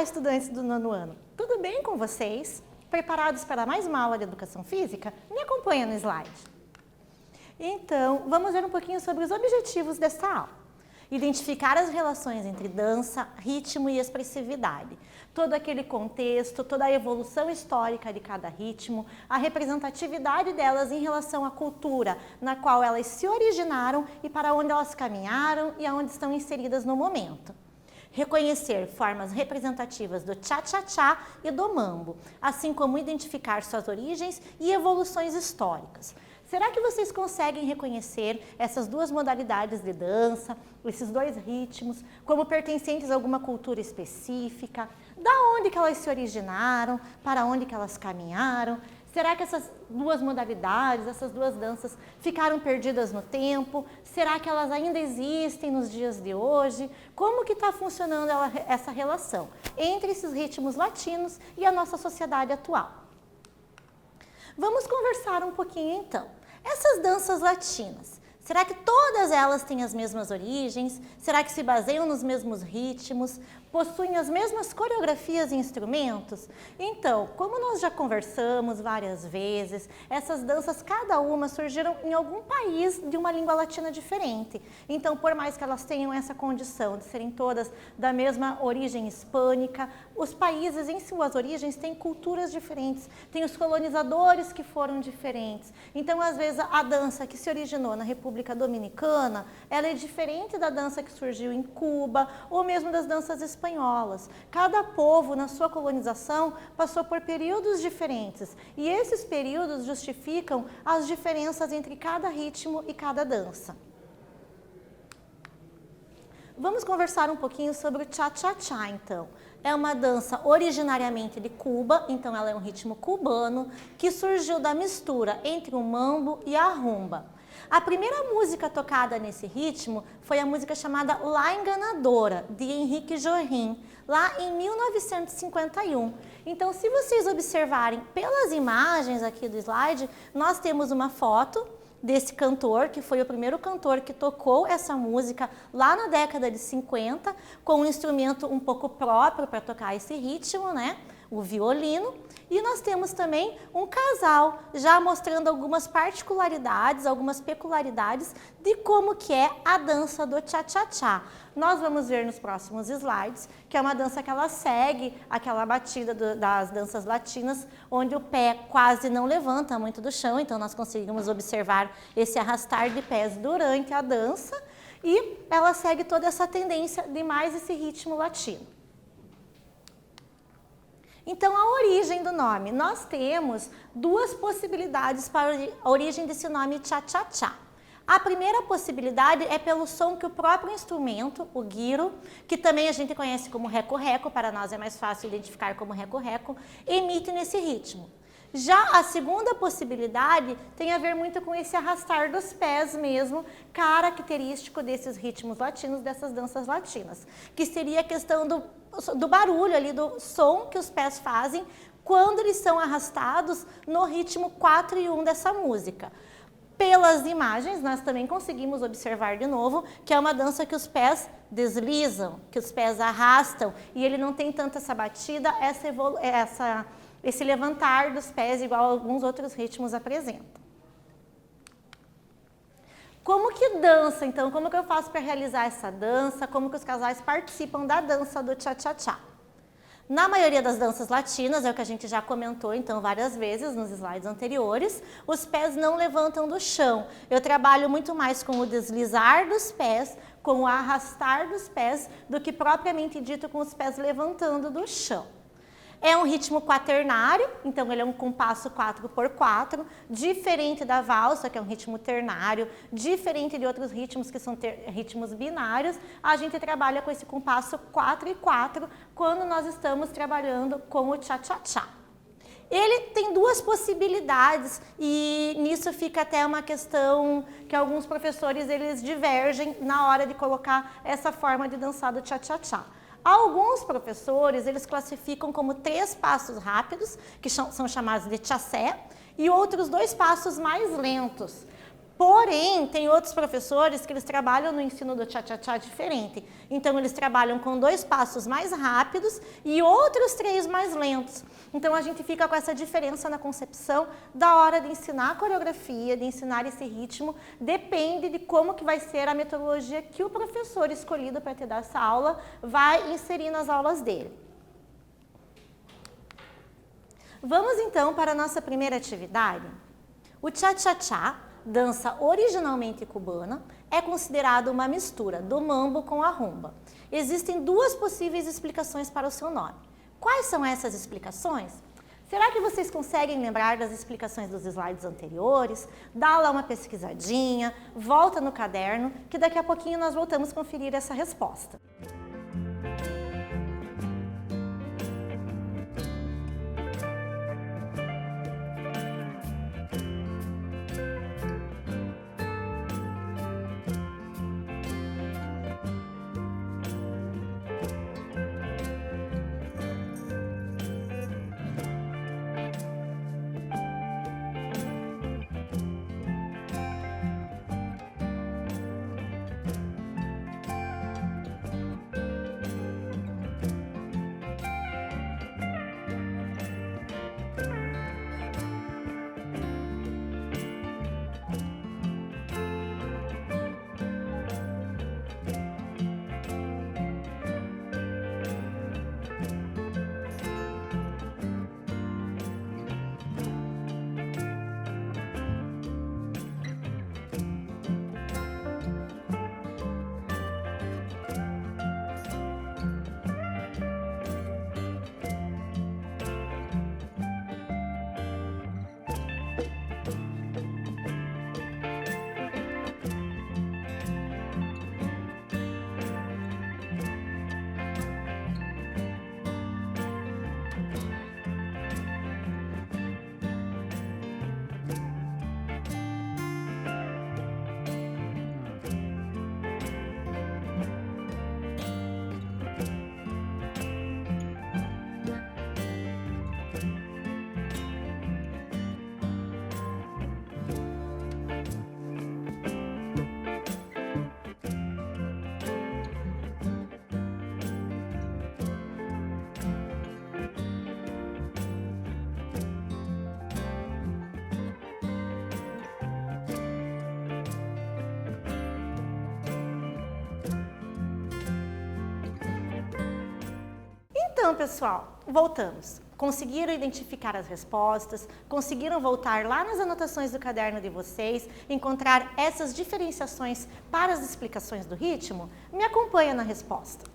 Olá, estudantes do 9º ano. Tudo bem com vocês? Preparados para mais uma aula de Educação Física? Me acompanha no slide. Então, vamos ver um pouquinho sobre os objetivos desta aula. Identificar as relações entre dança, ritmo e expressividade. Todo aquele contexto, toda a evolução histórica de cada ritmo, a representatividade delas em relação à cultura na qual elas se originaram e para onde elas caminharam e aonde estão inseridas no momento. Reconhecer formas representativas do cha-cha-cha e do mambo, assim como identificar suas origens e evoluções históricas. Será que vocês conseguem reconhecer essas duas modalidades de dança, esses dois ritmos, como pertencentes a alguma cultura específica? Da onde que elas se originaram? Para onde que elas caminharam? Será que essas duas modalidades, essas duas danças ficaram perdidas no tempo? Será que elas ainda existem nos dias de hoje? Como que está funcionando essa relação entre esses ritmos latinos e a nossa sociedade atual? Vamos conversar um pouquinho então. Essas danças latinas, será que todas elas têm as mesmas origens? Será que se baseiam nos mesmos ritmos? Possuem as mesmas coreografias e instrumentos? Então, como nós já conversamos várias vezes, essas danças, cada uma surgiram em algum país de uma língua latina diferente. Então, por mais que elas tenham essa condição de serem todas da mesma origem hispânica, os países em suas origens têm culturas diferentes, têm os colonizadores que foram diferentes. Então, às vezes, a dança que se originou na República Dominicana, ela é diferente da dança que surgiu em Cuba, ou mesmo das danças espanholas. Cada povo, na sua colonização, passou por períodos diferentes e esses períodos justificam as diferenças entre cada ritmo e cada dança. Vamos conversar um pouquinho sobre o cha-cha-cha, então. É uma dança originariamente de Cuba, então ela é um ritmo cubano que surgiu da mistura entre o mambo e a rumba. A primeira música tocada nesse ritmo foi a música chamada La Enganadora, de Henrique Jorrin, lá em 1951. Então, se vocês observarem pelas imagens aqui do slide, nós temos uma foto desse cantor, que foi o primeiro cantor que tocou essa música lá na década de 50, com um instrumento um pouco próprio para tocar esse ritmo, né? O violino. E nós temos também um casal já mostrando algumas particularidades, algumas peculiaridades de como que é a dança do cha-cha-cha. Nós vamos ver nos próximos slides que é uma dança que ela segue aquela batida das danças latinas, onde o pé quase não levanta muito do chão, então nós conseguimos observar esse arrastar de pés durante a dança e ela segue toda essa tendência de mais esse ritmo latino. Então, a origem do nome. Nós temos duas possibilidades para a origem desse nome cha-cha-cha. A primeira possibilidade é pelo som que o próprio instrumento, o guiro, que também a gente conhece como reco-reco, para nós é mais fácil identificar como reco-reco, emite nesse ritmo. Já a segunda possibilidade tem a ver muito com esse arrastar dos pés mesmo, característico desses ritmos latinos, dessas danças latinas, que seria a questão do barulho ali, do som que os pés fazem quando eles são arrastados no ritmo 4 e 1 dessa música. Pelas imagens, nós também conseguimos observar de novo que é uma dança que os pés deslizam, que os pés arrastam, e ele não tem tanto essa batida, esse levantar dos pés, igual alguns outros ritmos apresentam. Como que dança, então? Como que eu faço para realizar essa dança? Como que os casais participam da dança do cha-cha-cha? Na maioria das danças latinas, é o que a gente já comentou então várias vezes nos slides anteriores, os pés não levantam do chão. Eu trabalho muito mais com o deslizar dos pés, com o arrastar dos pés, do que propriamente dito com os pés levantando do chão. É um ritmo quaternário, então ele é um compasso 4x4, diferente da valsa, que é um ritmo ternário, diferente de outros ritmos que são ritmos binários, a gente trabalha com esse compasso 4x4 quando nós estamos trabalhando com o cha-cha-cha. Ele tem duas possibilidades e nisso fica até uma questão que alguns professores eles divergem na hora de colocar essa forma de dançar do cha-cha-cha. Alguns professores, eles classificam como 3 passos rápidos, que são chamados de chassé, e outros 2 passos mais lentos. Porém, tem outros professores que eles trabalham no ensino do tchá-tchá-tchá diferente. Então, eles trabalham com 2 passos mais rápidos e outros 3 mais lentos. Então, a gente fica com essa diferença na concepção da hora de ensinar a coreografia, de ensinar esse ritmo. Depende de como que vai ser a metodologia que o professor escolhido para te dar essa aula vai inserir nas aulas dele. Vamos, então, para a nossa primeira atividade. O tchá-tchá-tchá, dança originalmente cubana, é considerado uma mistura do mambo com a rumba. Existem 2 possíveis explicações para o seu nome. Quais são essas explicações? Será que vocês conseguem lembrar das explicações dos slides anteriores? Dá lá uma pesquisadinha, volta no caderno, que daqui a pouquinho nós voltamos a conferir essa resposta. Então, pessoal, voltamos. Conseguiram identificar as respostas? Conseguiram voltar lá nas anotações do caderno de vocês, encontrar essas diferenciações para as explicações do ritmo? Me acompanha na resposta.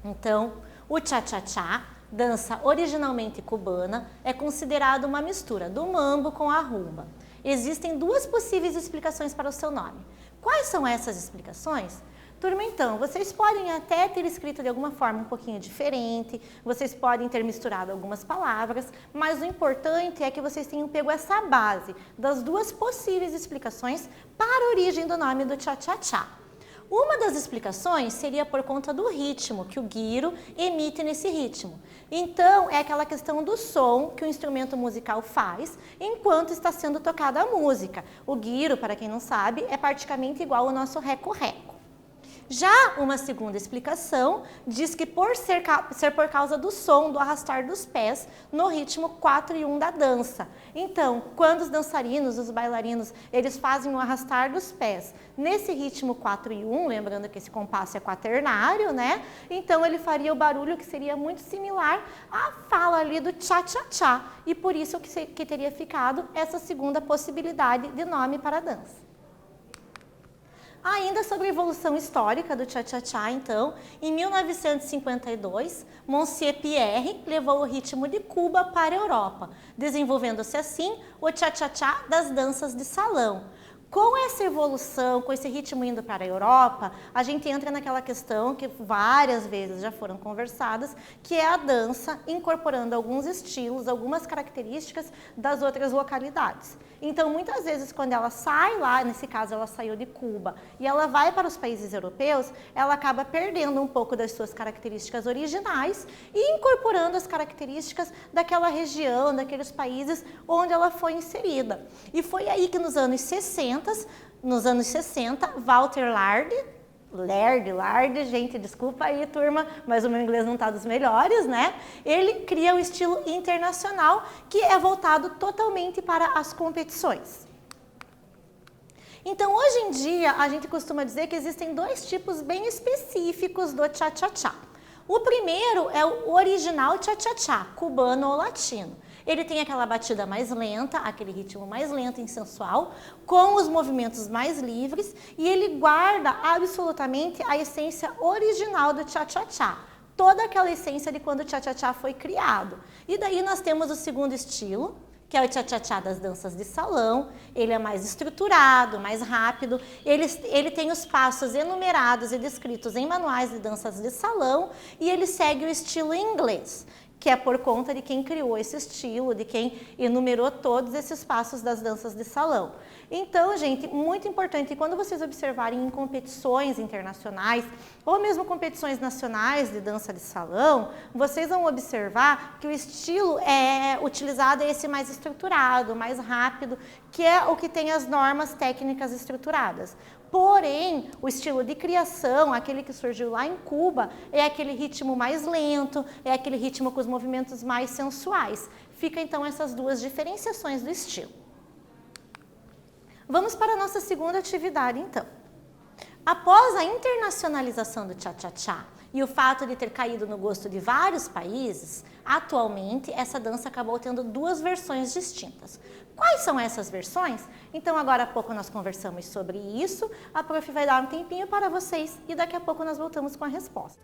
Então, o tchá-tchá-tchá, dança originalmente cubana, é considerado uma mistura do mambo com a rumba. Existem 2 possíveis explicações para o seu nome. Quais são essas explicações? Turma, então, vocês podem até ter escrito de alguma forma um pouquinho diferente, vocês podem ter misturado algumas palavras, mas o importante é que vocês tenham pego essa base das 2 possíveis explicações para a origem do nome do tchá-tchá-tchá. Uma das explicações seria por conta do ritmo que o guiro emite nesse ritmo. Então, é aquela questão do som que o instrumento musical faz enquanto está sendo tocada a música. O guiro, para quem não sabe, é praticamente igual ao nosso reco-reco. Já uma segunda explicação diz que por ser por causa do som, do arrastar dos pés no ritmo 4 e 1 da dança. Então, quando os dançarinos, os bailarinos, eles fazem o arrastar dos pés nesse ritmo 4 e 1, lembrando que esse compasso é quaternário, né? Então, ele faria o barulho que seria muito similar à fala ali do tchá-tchá-tchá. E por isso que teria ficado essa segunda possibilidade de nome para a dança. Ainda sobre a evolução histórica do tchá-tchá-tchá, então, em 1952, Monsieur Pierre levou o ritmo de Cuba para a Europa, desenvolvendo-se assim o tchá-tchá-tchá das danças de salão. Com essa evolução, com esse ritmo indo para a Europa, a gente entra naquela questão que várias vezes já foram conversadas, que é a dança incorporando alguns estilos, algumas características das outras localidades. Então, muitas vezes, quando ela sai lá, nesse caso ela saiu de Cuba, e ela vai para os países europeus, ela acaba perdendo um pouco das suas características originais e incorporando as características daquela região, daqueles países onde ela foi inserida. E foi aí que nos anos 60, Walter Laird, gente, desculpa aí, turma, mas o meu inglês não está dos melhores, né? Ele cria o estilo internacional, que é voltado totalmente para as competições. Então, hoje em dia, a gente costuma dizer que existem dois tipos bem específicos do cha-cha-cha. O primeiro é o original cha-cha-cha, cubano ou latino. Ele tem aquela batida mais lenta, aquele ritmo mais lento e sensual, com os movimentos mais livres, e ele guarda absolutamente a essência original do cha-cha-cha, toda aquela essência de quando o cha-cha-cha foi criado. E daí nós temos o segundo estilo, que é o cha-cha-cha das danças de salão. Ele é mais estruturado, mais rápido, ele tem os passos enumerados e descritos em manuais de danças de salão, e ele segue o estilo inglês, que é por conta de quem criou esse estilo, de quem enumerou todos esses passos das danças de salão. Então, gente, muito importante, quando vocês observarem em competições internacionais, ou mesmo competições nacionais de dança de salão, vocês vão observar que o estilo utilizado é esse mais estruturado, mais rápido, que é o que tem as normas técnicas estruturadas. Porém, o estilo de criação, aquele que surgiu lá em Cuba, é aquele ritmo mais lento, é aquele ritmo com os movimentos mais sensuais. Fica então essas duas diferenciações do estilo. Vamos para a nossa segunda atividade então. Após a internacionalização do cha-cha-cha e o fato de ter caído no gosto de vários países, atualmente essa dança acabou tendo duas versões distintas. Quais são essas versões? Então, agora há pouco nós conversamos sobre isso, a prof vai dar um tempinho para vocês e daqui a pouco nós voltamos com a resposta.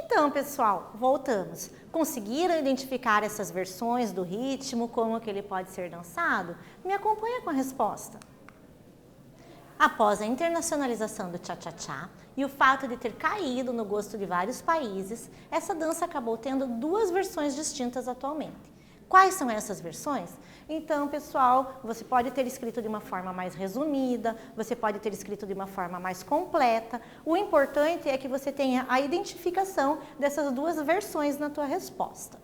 Então, pessoal, voltamos. Conseguiram identificar essas versões do ritmo, como que ele pode ser dançado? Me acompanha com a resposta. Após a internacionalização do cha-cha-cha e o fato de ter caído no gosto de vários países, essa dança acabou tendo duas versões distintas atualmente. Quais são essas versões? Então, pessoal, você pode ter escrito de uma forma mais resumida, você pode ter escrito de uma forma mais completa. O importante é que você tenha a identificação dessas duas versões na tua resposta.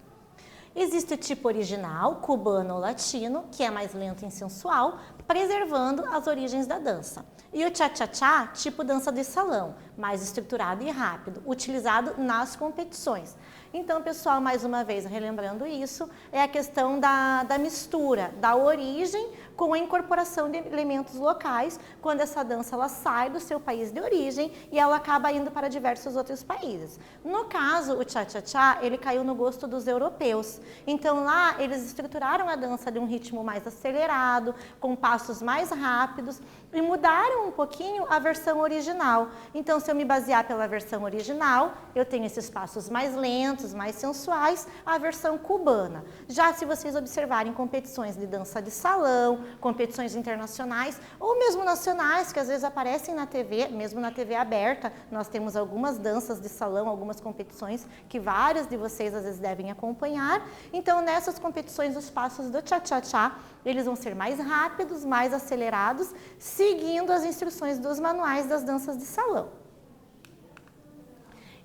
Existe o tipo original, cubano ou latino, que é mais lento e sensual, preservando as origens da dança. E o cha-cha-cha, tipo dança de salão, mais estruturado e rápido, utilizado nas competições. Então, pessoal, mais uma vez, relembrando isso, é a questão da mistura, da origem com a incorporação de elementos locais, quando essa dança ela sai do seu país de origem e ela acaba indo para diversos outros países. No caso, o cha-cha-cha, ele caiu no gosto dos europeus. Então, lá, eles estruturaram a dança de um ritmo mais acelerado, com passos mais rápidos, e mudaram um pouquinho a versão original. Então, se eu me basear pela versão original, eu tenho esses passos mais lentos, mais sensuais, a versão cubana. Já se vocês observarem competições de dança de salão, competições internacionais ou mesmo nacionais, que às vezes aparecem na TV, mesmo na TV aberta, nós temos algumas danças de salão, algumas competições que vários de vocês às vezes devem acompanhar. Então, nessas competições, os passos do cha-cha-cha, eles vão ser mais rápidos, mais acelerados, seguindo as instruções dos manuais das danças de salão.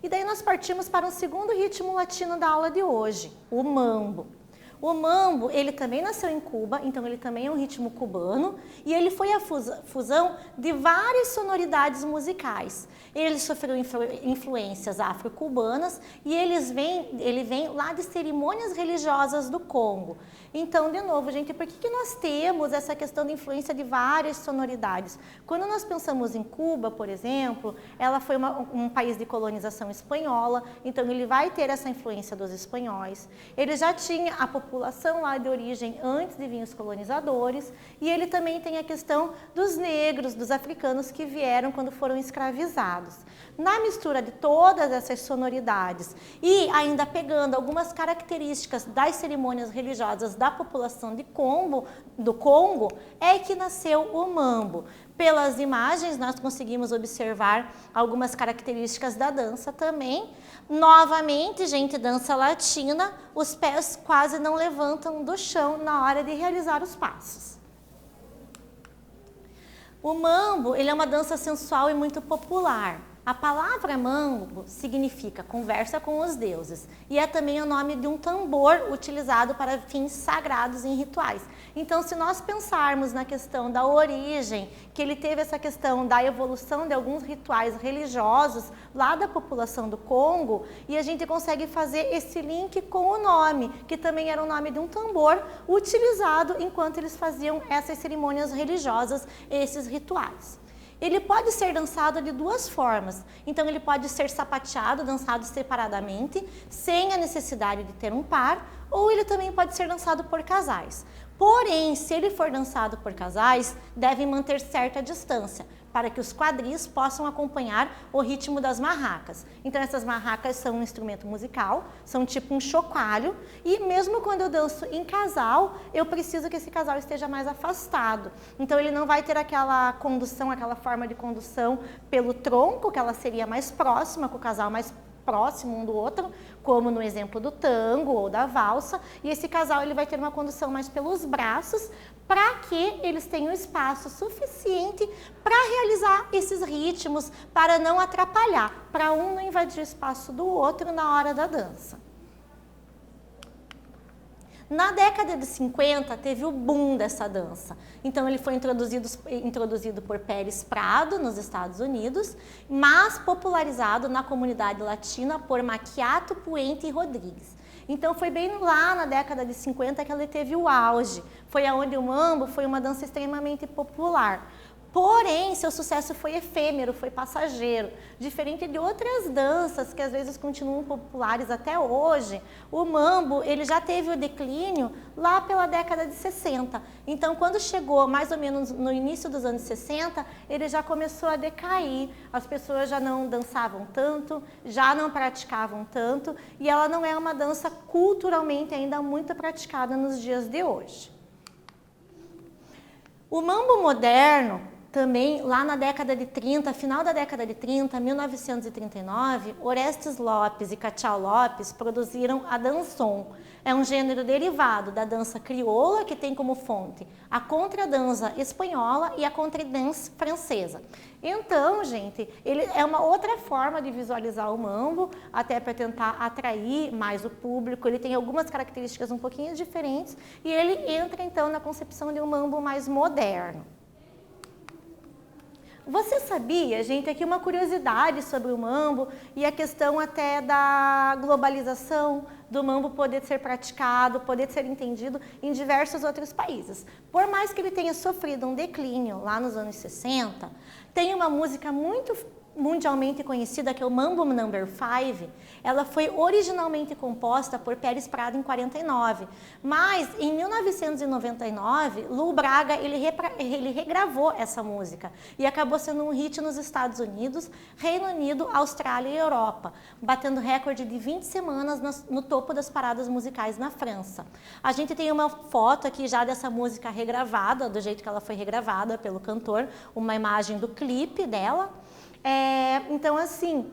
E daí nós partimos para um segundo ritmo latino da aula de hoje, o mambo. O mambo, ele também nasceu em Cuba, então ele também é um ritmo cubano, e ele foi a fusão de várias sonoridades musicais. Ele sofreu influências afro-cubanas e ele vem lá de cerimônias religiosas do Congo. Então, de novo, gente, por que nós temos essa questão de influência de várias sonoridades? Quando nós pensamos em Cuba, por exemplo, ela foi um país de colonização espanhola, então ele vai ter essa influência dos espanhóis. Ele já tinha a população lá de origem antes de vir os colonizadores, e ele também tem a questão dos negros, dos africanos que vieram quando foram escravizados. Na mistura de todas essas sonoridades e ainda pegando algumas características das cerimônias religiosas da população do Congo, é que nasceu o mambo. Pelas imagens, nós conseguimos observar algumas características da dança também. Novamente, gente, dança latina, os pés quase não levantam do chão na hora de realizar os passos. O mambo, ele é uma dança sensual e muito popular. A palavra mambo significa conversa com os deuses e é também o nome de um tambor utilizado para fins sagrados em rituais. Então, se nós pensarmos na questão da origem, que ele teve essa questão da evolução de alguns rituais religiosos lá da população do Congo, e a gente consegue fazer esse link com o nome, que também era o nome de um tambor utilizado enquanto eles faziam essas cerimônias religiosas, esses rituais. Ele pode ser dançado de duas formas. Então, ele pode ser sapateado, dançado separadamente, sem a necessidade de ter um par, ou ele também pode ser dançado por casais. Porém, se ele for dançado por casais, devem manter certa distância, para que os quadris possam acompanhar o ritmo das marracas. Então, essas marracas são um instrumento musical, são tipo um chocalho, e mesmo quando eu danço em casal, eu preciso que esse casal esteja mais afastado. Então, ele não vai ter aquela condução, aquela forma de condução pelo tronco, que ela seria mais próxima, com o casal mais próximo um do outro, como no exemplo do tango ou da valsa, e esse casal ele vai ter uma condução mais pelos braços, para que eles tenham espaço suficiente para realizar esses ritmos, para não atrapalhar, para um não invadir o espaço do outro na hora da dança. Na década de 50, teve o boom dessa dança. Então, ele foi introduzido por Pérez Prado, nos Estados Unidos, mas popularizado na comunidade latina por Macchiato, Puente e Rodrigues. Então, foi bem lá na década de 50 que ele teve o auge. Foi onde o mambo foi uma dança extremamente popular. Porém, seu sucesso foi efêmero, foi passageiro. Diferente de outras danças que às vezes continuam populares até hoje, o mambo ele já teve o declínio lá pela década de 60. Então, quando chegou mais ou menos no início dos anos 60, ele já começou a decair. As pessoas já não dançavam tanto, já não praticavam tanto, e ela não é uma dança culturalmente ainda muito praticada nos dias de hoje. O mambo moderno, Também, lá na década de 30, final da década de 30, 1939, Orestes Lopes e Cachao Lopes produziram a dançon. É um gênero derivado da dança crioula, que tem como fonte a contradança espanhola e a contradance francesa. Então, gente, ele é uma outra forma de visualizar o mambo, até para tentar atrair mais o público. Ele tem algumas características um pouquinho diferentes e ele entra, então, na concepção de um mambo mais moderno. Você sabia, gente, aqui uma curiosidade sobre o mambo e a questão até da globalização do mambo poder ser praticado, poder ser entendido em diversos outros países. Por mais que ele tenha sofrido um declínio lá nos anos 60, tem uma música muito mundialmente conhecida, que é o Mambo No. 5, ela foi originalmente composta por Pérez Prado em 49, mas em 1999, Lu Braga ele regravou essa música e acabou sendo um hit nos Estados Unidos, Reino Unido, Austrália e Europa, batendo recorde de 20 semanas no topo das paradas musicais na França. A gente tem uma foto aqui já dessa música regravada, do jeito que ela foi regravada pelo cantor, uma imagem do clipe dela. Então, assim,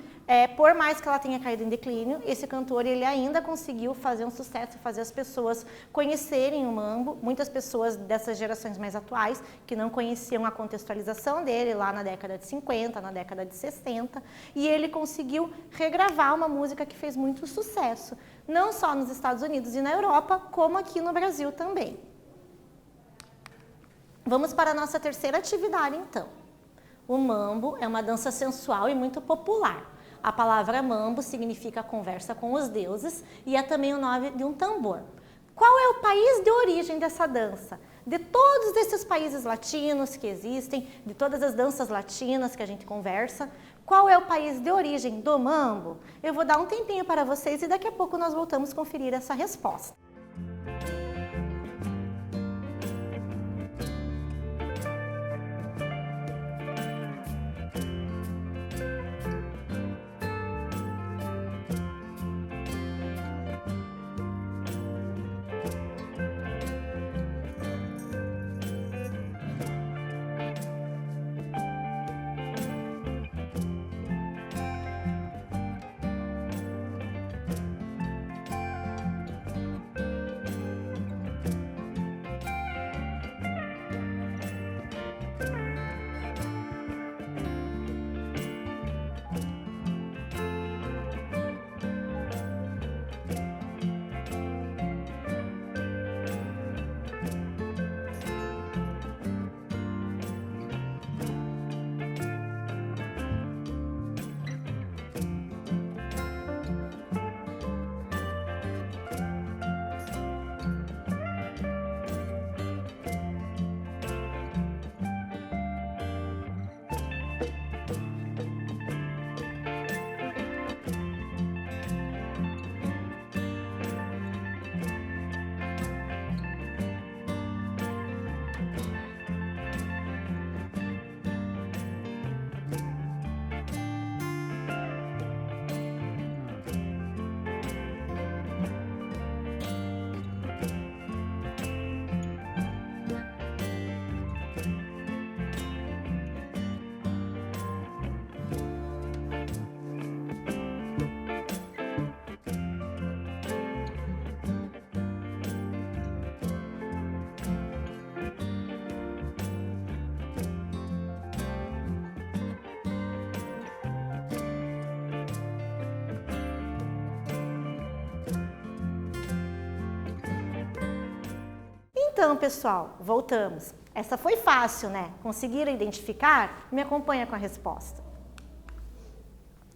por mais que ela tenha caído em declínio, esse cantor ele ainda conseguiu fazer um sucesso, fazer as pessoas conhecerem o mambo. Muitas pessoas dessas gerações mais atuais que não conheciam a contextualização dele lá na década de 50, na década de 60, e ele conseguiu regravar uma música que fez muito sucesso, não só nos Estados Unidos e na Europa, como aqui no Brasil também. Vamos para a nossa terceira atividade, então. O mambo é uma dança sensual e muito popular. A palavra mambo significa conversa com os deuses e é também o nome de um tambor. Qual é o país de origem dessa dança? De todos esses países latinos que existem, de todas as danças latinas que a gente conversa, qual é o país de origem do mambo? Eu vou dar um tempinho para vocês e daqui a pouco nós voltamos a conferir essa resposta. Então, pessoal, voltamos. Essa foi fácil, né? Conseguiram identificar? Me acompanha com a resposta.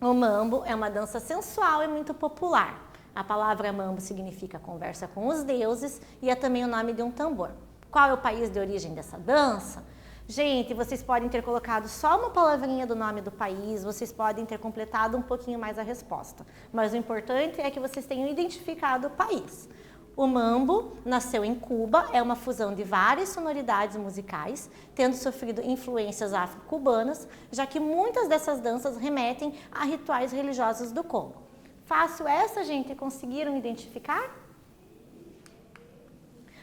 O mambo é uma dança sensual e muito popular. A palavra mambo significa conversa com os deuses e é também o nome de um tambor. Qual é o país de origem dessa dança? Gente, vocês podem ter colocado só uma palavrinha do nome do país, vocês podem ter completado um pouquinho mais a resposta. Mas o importante é que vocês tenham identificado o país. O mambo nasceu em Cuba, é uma fusão de várias sonoridades musicais, tendo sofrido influências afro-cubanas, já que muitas dessas danças remetem a rituais religiosos do Congo. Fácil essa, gente? Conseguiram identificar?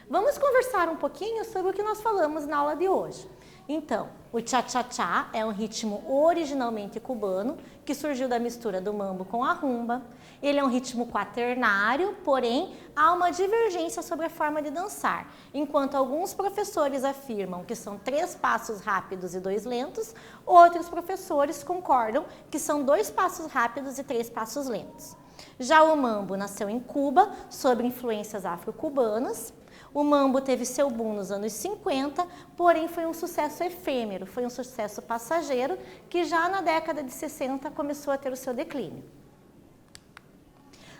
Vamos conversar um pouquinho sobre o que nós falamos na aula de hoje. Então, o cha-cha-cha é um ritmo originalmente cubano, que surgiu da mistura do mambo com a rumba. Ele é um ritmo quaternário, porém há uma divergência sobre a forma de dançar. Enquanto alguns professores afirmam que são 3 passos rápidos e 2 lentos, outros professores concordam que são 2 passos rápidos e 3 passos lentos. Já o mambo nasceu em Cuba, sob influências afro-cubanas. O mambo teve seu boom nos anos 50, porém foi um sucesso efêmero, foi um sucesso passageiro, que já na década de 60 começou a ter o seu declínio.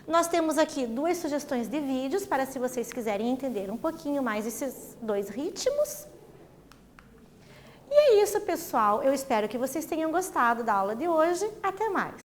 Nós temos aqui 2 sugestões de vídeos para se vocês quiserem entender um pouquinho mais esses 2 ritmos. E é isso, pessoal. Eu espero que vocês tenham gostado da aula de hoje. Até mais!